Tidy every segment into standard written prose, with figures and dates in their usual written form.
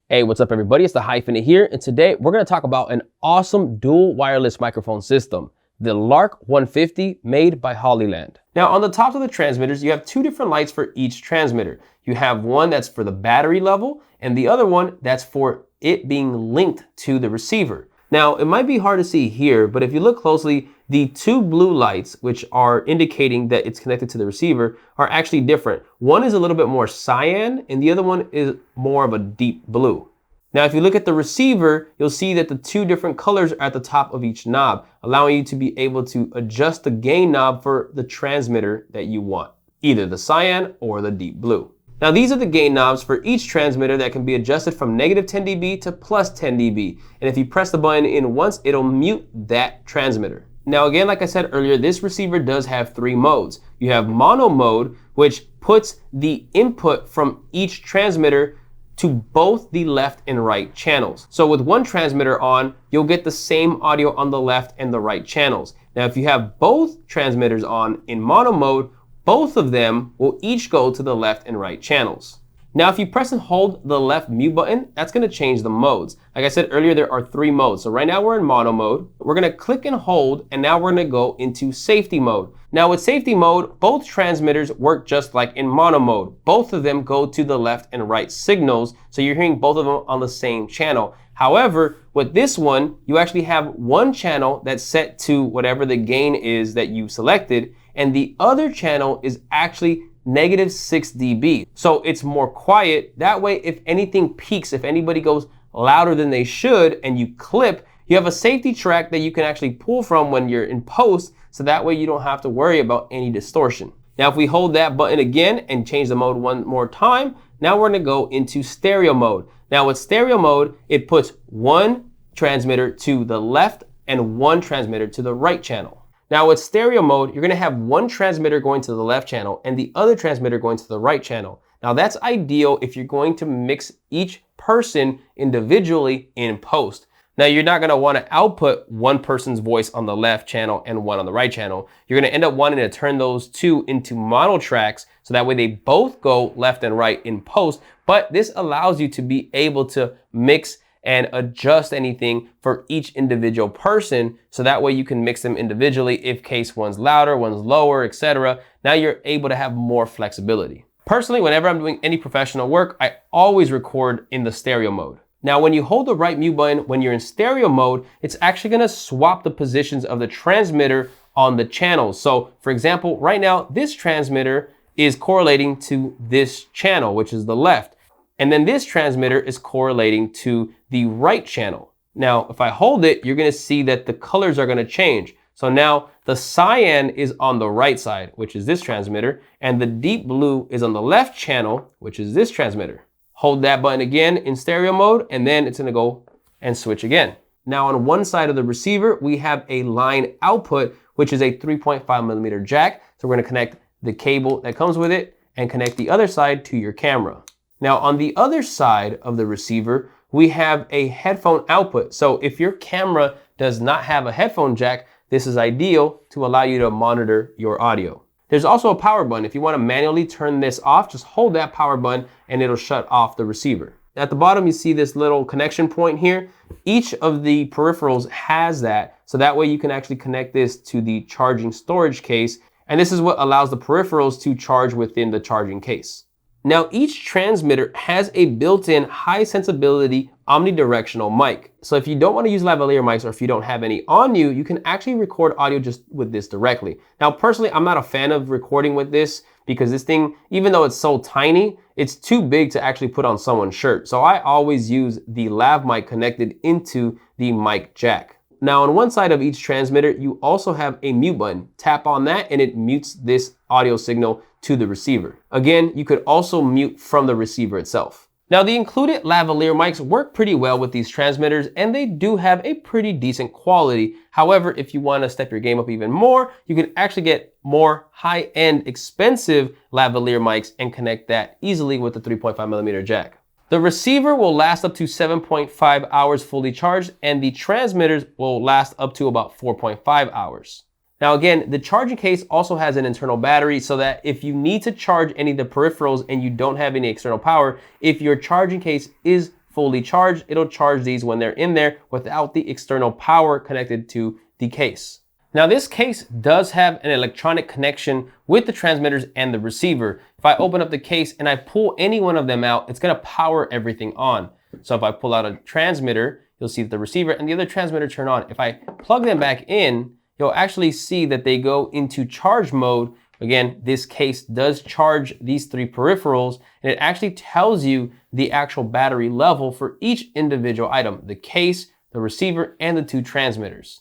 Hey, what's up everybody? It's TheHyphenate here, and today we're going to talk about an awesome dual wireless microphone system, the Lark 150 made by Hollyland. Now on the tops of the transmitters, you have two different lights for each transmitter. You have one that's for the battery level and the other one that's for it being linked to the receiver. Now it might be hard to see here, but if you look closely, the two blue lights, which are indicating that it's connected to the receiver, are actually different. One is a little bit more cyan and the other one is more of a deep blue. Now, if you look at the receiver, you'll see that the two different colors are at the top of each knob, allowing you to be able to adjust the gain knob for the transmitter that you want, either the cyan or the deep blue. Now, these are the gain knobs for each transmitter that can be adjusted from negative 10 dB to plus 10 dB. And if you press the button in once, it'll mute that transmitter. Now, again, like I said earlier, this receiver does have three modes. You have mono mode, which puts the input from each transmitter to both the left and right channels. So with one transmitter on, you'll get the same audio on the left and the right channels. Now, if you have both transmitters on in mono mode, both of them will each go to the left and right channels. Now, if you press and hold the left mute button, that's gonna change the modes. Like I said earlier, there are three modes. So right now we're in mono mode. We're gonna click and hold, and now we're gonna go into safety mode. Now with safety mode, both transmitters work just like in mono mode. Both of them go to the left and right signals, so you're hearing both of them on the same channel. However, with this one, you actually have one channel that's set to whatever the gain is that you selected, and the other channel is actually negative 6 dB. So it's more quiet. That way, if anything peaks, if anybody goes louder than they should and you clip, you have a safety track that you can actually pull from when you're in post, so that way you don't have to worry about any distortion. Now, if we hold that button again and change the mode one more time, now we're gonna go into stereo mode. Now with stereo mode, it puts one transmitter to the left and one transmitter to the right channel. Now with stereo mode, you're gonna have one transmitter going to the left channel and the other transmitter going to the right channel. Now that's ideal if you're going to mix each person individually in post. Now you're not gonna wanna output one person's voice on the left channel and one on the right channel. You're gonna end up wanting to turn those two into mono tracks so that way they both go left and right in post, but this allows you to be able to mix and adjust anything for each individual person, so that way you can mix them individually if case one's louder, one's lower, etc. Now you're able to have more flexibility. Personally, whenever I'm doing any professional work, I always record in the stereo mode. Now, when you hold the right mute button, when you're in stereo mode, it's actually gonna swap the positions of the transmitter on the channels. So for example, right now, this transmitter is correlating to this channel, which is the left. And then this transmitter is correlating to the right channel. Now, if I hold it, you're gonna see that the colors are gonna change. So now the cyan is on the right side, which is this transmitter, and the deep blue is on the left channel, which is this transmitter. Hold that button again in stereo mode, and then it's gonna go and switch again. Now on one side of the receiver, we have a line output, which is a 3.5mm jack. So we're gonna connect the cable that comes with it and connect the other side to your camera. Now on the other side of the receiver, we have a headphone output. So if your camera does not have a headphone jack, this is ideal to allow you to monitor your audio. There's also a power button. If you want to manually turn this off, just hold that power button and it'll shut off the receiver. At the bottom, you see this little connection point here. Each of the peripherals has that, so that way you can actually connect this to the charging storage case. And this is what allows the peripherals to charge within the charging case. Now, each transmitter has a built-in high sensibility omnidirectional mic. So if you don't want to use lavalier mics, or if you don't have any on you, you can actually record audio just with this directly. Now, personally, I'm not a fan of recording with this because this thing, even though it's so tiny, it's too big to actually put on someone's shirt. So I always use the lav mic connected into the mic jack. Now on one side of each transmitter, you also have a mute button. Tap on that and it mutes this audio signal to the receiver. Again, you could also mute from the receiver itself. Now the included lavalier mics work pretty well with these transmitters and they do have a pretty decent quality. However, if you want to step your game up even more, you can actually get more high-end expensive lavalier mics and connect that easily with the 3.5mm jack. The receiver will last up to 7.5 hours fully charged, and the transmitters will last up to about 4.5 hours. Now again, the charging case also has an internal battery so that if you need to charge any of the peripherals and you don't have any external power, if your charging case is fully charged, it'll charge these when they're in there without the external power connected to the case. Now this case does have an electronic connection with the transmitters and the receiver. If I open up the case and I pull any one of them out, it's gonna power everything on. So if I pull out a transmitter, you'll see that the receiver and the other transmitter turn on. If I plug them back in, you'll actually see that they go into charge mode. Again, this case does charge these three peripherals, and it actually tells you the actual battery level for each individual item, the case, the receiver, and the two transmitters.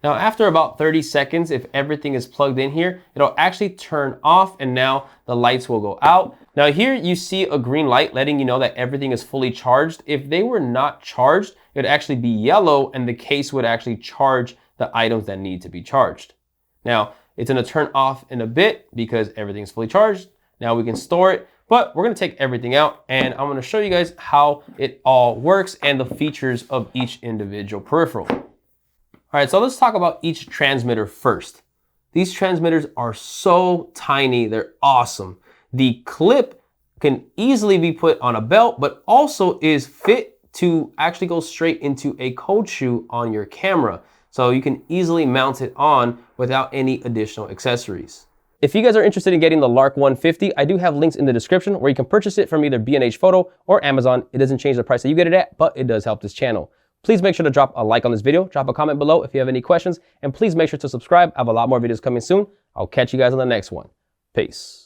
Now, after about 30 seconds, if everything is plugged in here, it'll actually turn off and now the lights will go out. Now here you see a green light letting you know that everything is fully charged. If they were not charged, it would actually be yellow and the case would actually charge the items that need to be charged. Now, it's gonna turn off in a bit because everything's fully charged. Now we can store it, but we're gonna take everything out and I'm gonna show you guys how it all works and the features of each individual peripheral. All right, so let's talk about each transmitter first. These transmitters are so tiny, they're awesome. The clip can easily be put on a belt, but also is fit to actually go straight into a cold shoe on your camera. So you can easily mount it on without any additional accessories. If you guys are interested in getting the Lark 150, I do have links in the description where you can purchase it from either B&H Photo or Amazon. It doesn't change the price that you get it at, but it does help this channel. Please make sure to drop a like on this video, drop a comment below if you have any questions, and please make sure to subscribe. I have a lot more videos coming soon. I'll catch you guys on the next one. Peace.